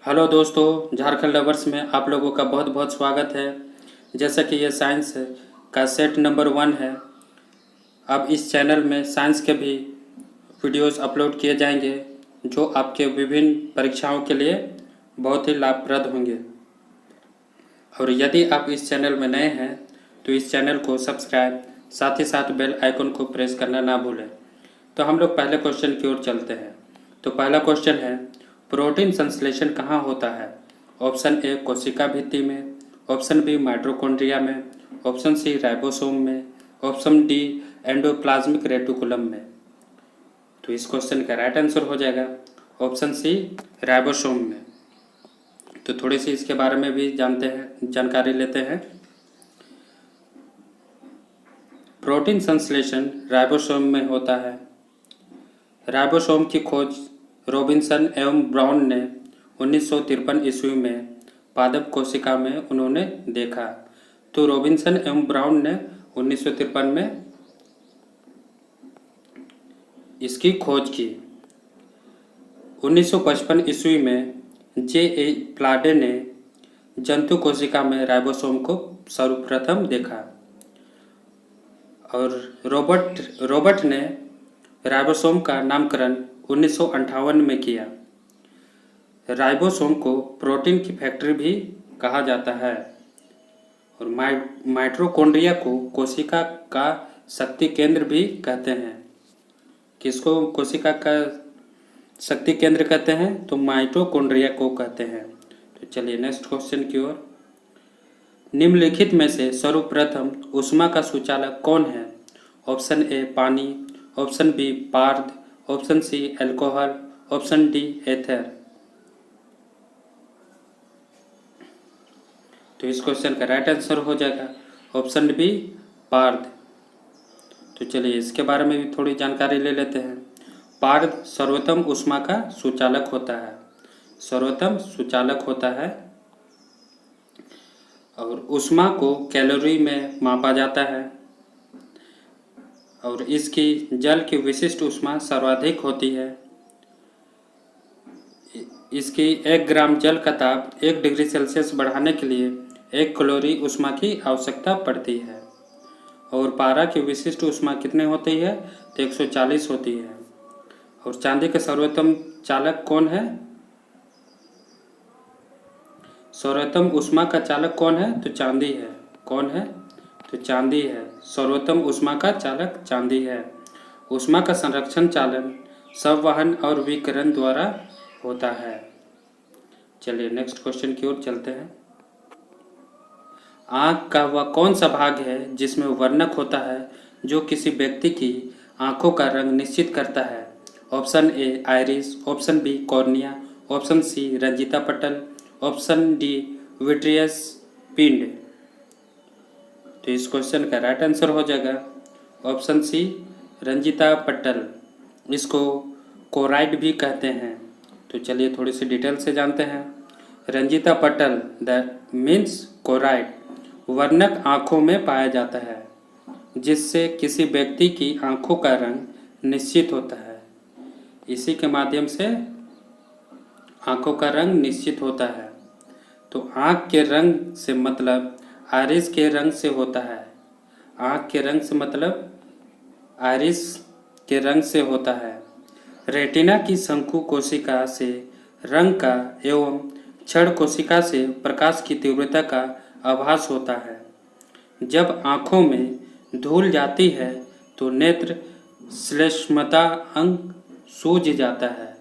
Hello दोस्तों, Jharkhand lovers में आप लोगों का बहुत बहुत स्वागत है। जैसा कि ये साइंस का सेट नंबर 1 है। अब इस चैनल में साइंस के भी वीडियोस अपलोड किए जाएंगे जो आपके विभिन्न परीक्षाओं के लिए बहुत ही लाभप्रद होंगे। और यदि आप इस चैनल में नए हैं तो इस चैनल को सब्सक्राइब, साथ ही साथ बेल आइकन को प्रेस करना ना भूलें। तो हम लोग पहले क्वेश्चन की ओर चलते हैं। तो पहला क्वेश्चन है, प्रोटीन संश्लेषण कहाँ होता है? ऑप्शन ए कोशिका भित्ति में, ऑप्शन बी माइटोकॉन्ड्रिया में, ऑप्शन सी राइबोसोम में, ऑप्शन डी एंडोप्लाज्मिक रेटिकुलम में। तो इस क्वेश्चन का राइट आंसर हो जाएगा ऑप्शन सी राइबोसोम में। तो थोड़ी सी इसके बारे में भी जानकारी लेते हैं। प्रोटीन संश्लेषण राइबोसोम में होता है। राइबोसोम की खोज रॉबिन्सन एवं ब्राउन ने 1953 ईस्वी में पादप कोशिका में उन्होंने देखा। तो रॉबिन्सन एवं ब्राउन ने 1953 में इसकी खोज की। 1955 ईस्वी में जे.ए. प्लाडे ने जंतु कोशिका में राइबोसोम को सर्वप्रथम देखा और रॉबर्ट ने राइबोसोम का नामकरण 1958 में किया। राइबोसोम को प्रोटीन की फैक्ट्री भी कहा जाता है और माइटोकॉन्ड्रिया को कोशिका का शक्ति केंद्र भी कहते हैं। किसको कोशिका का शक्ति केंद्र कहते हैं? तो माइटोकॉन्ड्रिया को कहते हैं। तो चलिए नेक्स्ट क्वेश्चन की ओर। निम्नलिखित में से सर्वप्रथम ऊष्मा का सुचालक कौन है? ऑप्शन ए पानी, ऑप्शन बी पार्द, option C alcohol, option D ether. तो इस क्वेश्चन का राइट आंसर हो जाएगा ऑप्शन बी पार्द। तो चलिए इसके बारे में भी थोड़ी जानकारी ले लेते हैं। पार्द सर्वोत्तम ऊष्मा का सुचालक होता है। सर्वोत्तम सुचालक होता है और ऊष्मा को कैलोरी में मापा जाता है और इसकी जल की विशिष्ट ऊष्मा सर्वाधिक होती है। इसकी 1 ग्राम जल का ताप 1 डिग्री सेल्सियस बढ़ाने के लिए 1 कैलोरी ऊष्मा की आवश्यकता पड़ती है। और पारा की विशिष्ट ऊष्मा कितने होती है? तो 140 होती है। और चांदी का सर्वोत्तम चालक कौन है? सर्वोत्तम ऊष्मा का चालक कौन है? तो चांदी है। कौन है? तो चांदी है। सर्वोत्तम ऊष्मा का चालक चांदी है। ऊष्मा का संरक्षण चालन संवहन और विकिरण द्वारा होता है। चलिए नेक्स्ट क्वेश्चन की ओर चलते हैं। आँख का वह कौन सा भाग है जिसमें वर्णक होता है जो किसी व्यक्ति की आँखों का रंग निश्चित करता है? Option A iris, option B cornea, option C रंजिता पटल, ऑप्शन डी विट्रियस पिंड। तो इस क्वेश्चन का राइट आंसर हो जाएगा ऑप्शन सी रंजिता पटल। इसको कोराइड भी कहते हैं। तो चलिए थोड़ी सी डिटेल से जानते हैं। रंजिता पटल दैट मीन्स कोराइड वर्णक आँखों में पाया जाता है जिससे किसी व्यक्ति की आँखों का रंग निश्चित होता है। इसी के माध्यम से आँखों का रंग निश्चित होता है। तो आँख के रंग से मतलब आइरिस के रंग से होता है। आँख के रंग से मतलब आइरिस के रंग से होता है। रेटिना की शंकु कोशिका से रंग का एवं क्षण कोशिका से प्रकाश की तीव्रता का आभास होता है। जब आँखों में धूल जाती है तो नेत्र श्लेष्मता अंग सूज जाता है।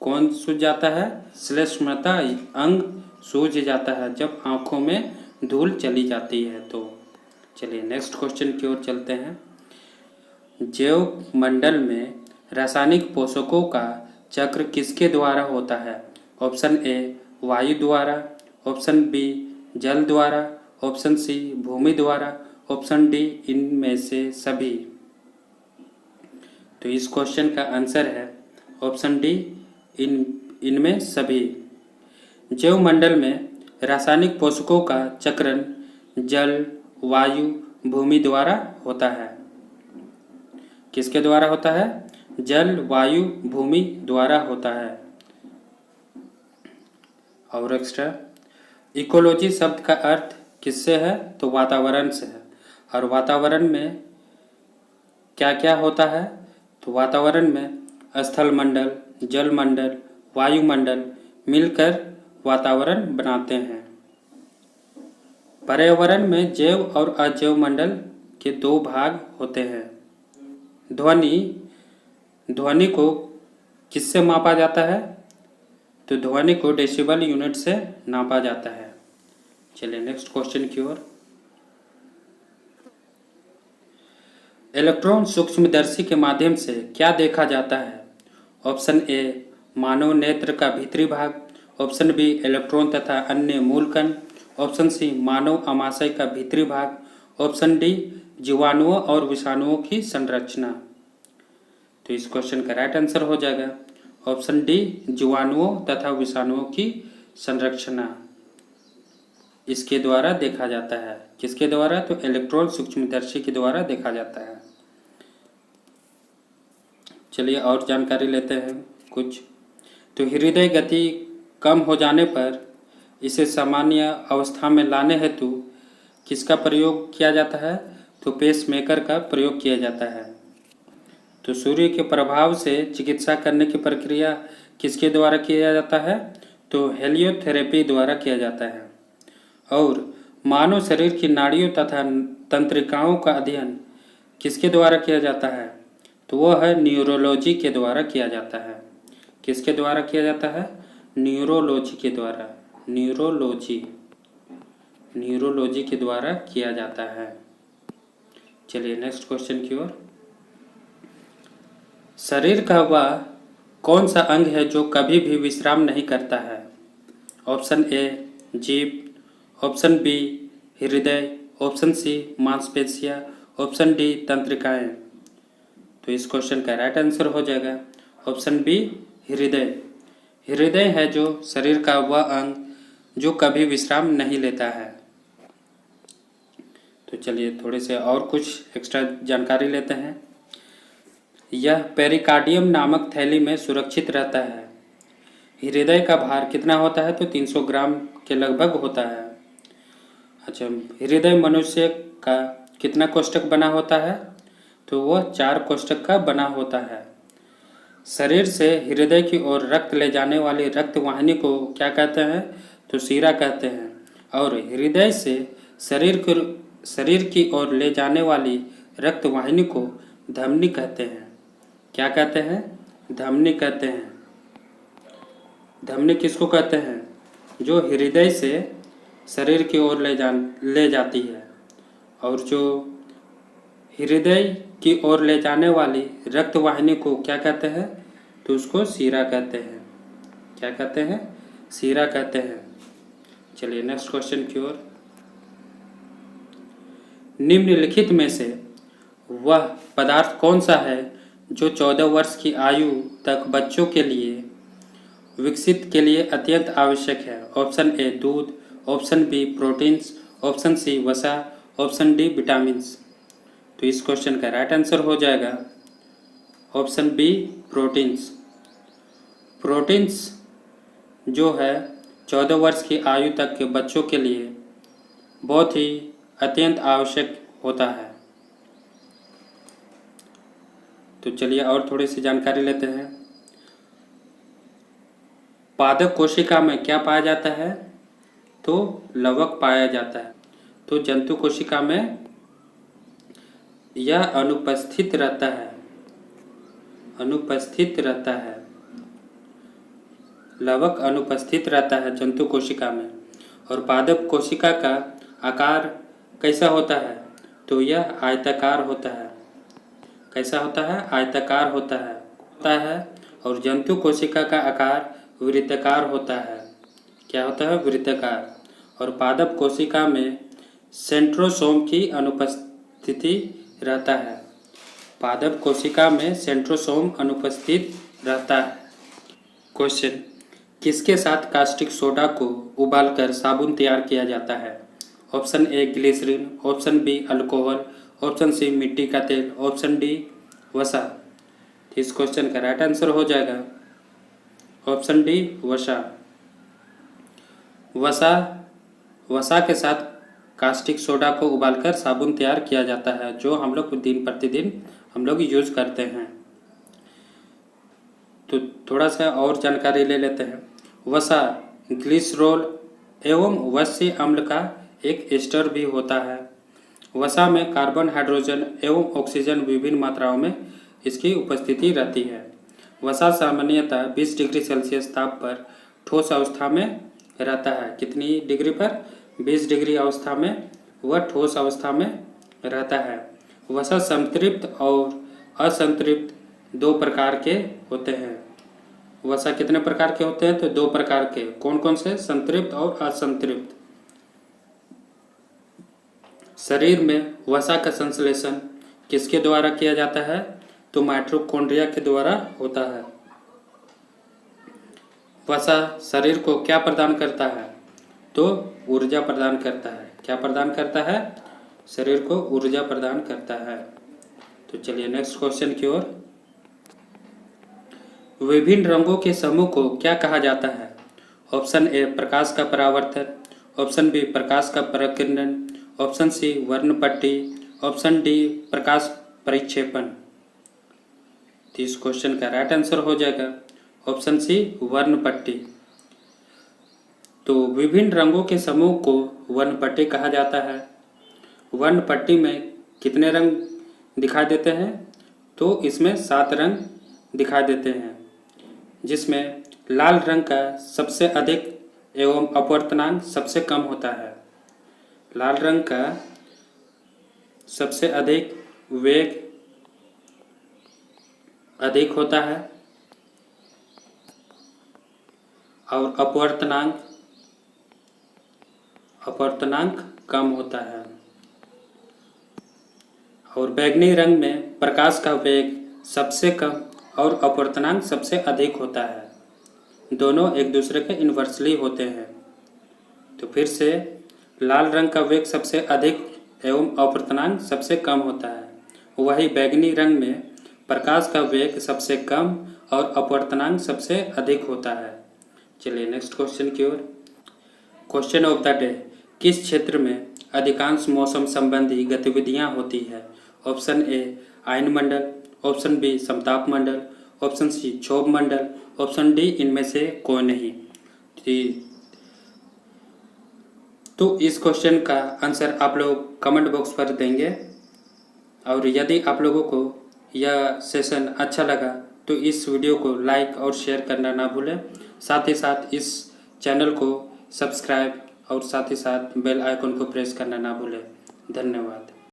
कौन सूज जाता है? श्लेष्मता अंग सूज जाता है जब आँखों में धूल चली जाती है। तो चलिए नेक्स्ट क्वेश्चन की ओर चलते हैं। जैव मंडल में रासायनिक पोषकों का चक्र किसके द्वारा होता है? ऑप्शन ए वायु द्वारा, ऑप्शन बी जल द्वारा, ऑप्शन सी भूमि द्वारा, ऑप्शन डी इनमें से सभी। तो इस क्वेश्चन का आंसर है ऑप्शन डी इनमें सभी। जैव मंडल में रासायनिक पोषकों का चक्रण जल, वायु, भूमि द्वारा होता है। किसके द्वारा होता है? जल, वायु, भूमि द्वारा होता है। और एक्स्ट्रा। इकोलॉजी शब्द का अर्थ किससे है? तो वातावरण से है। और वातावरण में क्या क्या होता है? तो वातावरण में स्थल मंडल, जल मंडल, वायुमंडल मिलकर वातावरण बनाते हैं। पर्यावरण में जैव और अजैव मंडल के दो भाग होते हैं। ध्वनि को किससे मापा जाता है? तो ध्वनि को डेसिबल यूनिट से नापा जाता है। चलिए नेक्स्ट क्वेश्चन की ओर। इलेक्ट्रॉन सूक्ष्मदर्शी के माध्यम से क्या देखा जाता है? ऑप्शन ए मानव नेत्र का भीतरी भाग, ऑप्शन बी इलेक्ट्रॉन तथा अन्य मूल कण, ऑप्शन सी मानव आमाशय का भीतरी भाग, ऑप्शन डी जीवाणुओं और विषाणुओं की संरचना। तो इस क्वेश्चन का राइट आंसर हो जाएगा ऑप्शन डी जीवाणुओं तथा विषाणुओं की संरचना। इसके द्वारा देखा जाता है। किसके द्वारा? तो इलेक्ट्रॉन सूक्ष्मदर्शी के द्वारा देखा जाता है। चलिए और जानकारी लेते हैं कुछ। तो हृदय गति कम हो जाने पर इसे सामान्य अवस्था में लाने हेतु किसका प्रयोग किया जाता है? तो पेसमेकर का प्रयोग किया जाता है। तो सूर्य के प्रभाव से चिकित्सा करने की प्रक्रिया किसके द्वारा किया जाता है? तो हेलियोथेरेपी द्वारा किया जाता है। और मानव शरीर की नाड़ियों तथा तंत्रिकाओं का अध्ययन किसके द्वारा किया जाता है? तो वह है न्यूरोलॉजी के द्वारा किया जाता है। किसके द्वारा किया जाता है? न्यूरोलॉजी के द्वारा। न्यूरोलॉजी के द्वारा किया जाता है। चलिए नेक्स्ट क्वेश्चन की ओर। शरीर का वह कौन सा अंग है जो कभी भी विश्राम नहीं करता है? ऑप्शन ए जीभ, ऑप्शन बी हृदय, ऑप्शन सी मांसपेशियां, ऑप्शन डी तंत्रिकाएं। तो इस क्वेश्चन का राइट आंसर हो जाएगा ऑप्शन बी हृदय। हृदय है जो शरीर का वह अंग जो कभी विश्राम नहीं लेता है। तो चलिए थोड़े से और कुछ एक्स्ट्रा जानकारी लेते हैं। यह पेरिकार्डियम नामक थैली में सुरक्षित रहता है। हृदय का भार कितना होता है? तो 300 ग्राम के लगभग होता है। अच्छा, हृदय मनुष्य का कितना कोष्ठक बना होता है? तो वह 4 कोष्ठक का बना होता है। शरीर से हृदय की ओर रक्त ले जाने वाली रक्त वाहिनी को क्या कहते हैं? तो शिरा कहते हैं। और हृदय से शरीर की ओर ले जाने वाली रक्त वाहिनी को धमनी कहते हैं। क्या कहते हैं? धमनी कहते हैं। धमनी किसको कहते हैं? जो हृदय से शरीर की ओर ले जाती है। और जो हृदय की ओर ले जाने वाली रक्त वाहिनी को क्या कहते हैं? तो उसको शिरा कहते हैं। क्या कहते हैं? शिरा कहते हैं। चलिए नेक्स्ट क्वेश्चन की ओर। निम्नलिखित में से वह पदार्थ कौन सा है जो 14 वर्ष की आयु तक बच्चों के लिए विकसित के लिए अत्यंत आवश्यक है? ऑप्शन ए दूध, option B proteins, option C वसा, ऑप्शन डी विटामिन्स। तो इस क्वेश्चन का राइट आंसर हो जाएगा ऑप्शन बी प्रोटीन्स। प्रोटीन्स जो है 14 वर्ष की आयु तक के बच्चों के लिए बहुत ही अत्यंत आवश्यक होता है। तो चलिए और थोड़ी सी जानकारी लेते हैं। पादप कोशिका में क्या पाया जाता है? तो लवक पाया जाता है। तो जंतु कोशिका में यह अनुपस्थित रहता है। लवक अनुपस्थित रहता है जंतु कोशिका में। और पादप कोशिका का आकार कैसा होता है? तो यह आयताकार होता है। कैसा होता है? आयताकार होता है। और जंतु कोशिका का आकार वृत्ताकार होता है। क्या होता है? वृत्ताकार। और पादप कोशिका में सेंट्रोसोम की अनुपस्थिति रहता है। पादप कोशिका में सेंट्रोसोम अनुपस्थित रहता है। क्वेश्चन, किसके साथ कास्टिक सोडा को उबालकर साबुन तैयार किया जाता है? Option A glycerine, option B alcohol, option C मिट्टी का तेल, ऑप्शन डी वसा। इस क्वेश्चन का राइट आंसर हो जाएगा ऑप्शन डी वसा। वसा के साथ कास्टिक सोडा को उबालकर साबुन तैयार किया जाता है, जो हम लोग दिन प्रतिदिन हम लोग यूज करते हैं। तो थोड़ा सा और जानकारी ले लेते हैं। वसा ग्लिसरॉल एवं वस्य अम्ल का एक एस्टर भी होता है। वसा में कार्बन, हाइड्रोजन एवं ऑक्सीजन विभिन्न मात्राओं में इसकी उपस्थिति रहती है। वसा सामान्यतः 20 डिग्री सेल्सियस ताप पर ठोस अवस्था में रहता है। कितनी डिग्री पर? 20 डिग्री अवस्था में वह ठोस अवस्था में रहता है। वसा संतृप्त और असंतृप्त दो प्रकार के होते हैं। वसा कितने प्रकार के होते हैं? तो दो प्रकार के। कौन कौन से? संतृप्त और असंतृप्त। शरीर में वसा का संश्लेषण किसके द्वारा किया जाता है? तो माइटोकॉन्ड्रिया के द्वारा होता है। वसा शरीर को क्या प्रदान करता है? तो ऊर्जा प्रदान करता है। क्या प्रदान करता है? शरीर को ऊर्जा प्रदान करता है। तो चलिए नेक्स्ट क्वेश्चन की ओर। विभिन्न रंगों के समूह को क्या कहा जाता है? ऑप्शन ए प्रकाश का परावर्तन, ऑप्शन बी प्रकाश का प्रकीर्णन, ऑप्शन सी वर्णपट्टी, ऑप्शन डी प्रकाश परिक्षेपण। तो इस क्वेश्चन का राइट आंसर हो जाएगा ऑप्शन सी वर्णपट्टी। तो विभिन्न रंगों के समूह को वर्णपट्टी कहा जाता है। वर्णपट्टी में कितने रंग दिखाई देते हैं? तो इसमें 7 रंग दिखाई देते हैं, जिसमें लाल रंग का सबसे अधिक एवं अपवर्तनांक सबसे कम होता है। लाल रंग का सबसे अधिक वेग अधिक होता है और अपवर्तनांक कम होता है। और बैंगनी रंग में प्रकाश का वेग सबसे कम और अपवर्तनांक सबसे अधिक होता है। दोनों एक दूसरे के इन्वर्सली होते हैं। तो फिर से लाल रंग का वेग सबसे अधिक एवं अपवर्तनांक सबसे कम होता है। वही बैंगनी रंग में प्रकाश का वेग सबसे कम और अपवर्तनांक सबसे अधिक होता है। चलिए नेक्स्ट क्वेश्चन की ओर। Question of the day. किस क्षेत्र में अधिकांश मौसम संबंधी गतिविधियां होती है? ऑप्शन ए आयन मंडल, ऑप्शन बी समताप मंडल, ऑप्शन सी क्षोभ मंडल, ऑप्शन डी इनमें से कोई नहीं। तो इस क्वेश्चन का आंसर आप लोग कमेंट बॉक्स पर देंगे। और यदि आप लोगों को यह सेशन अच्छा लगा तो इस वीडियो को लाइक और शेयर करना ना भूलें। साथ ही साथ इस चैनल को सब्सक्राइब और साथ ही साथ बेल आइकन को प्रेस करना ना भूलें। धन्यवाद।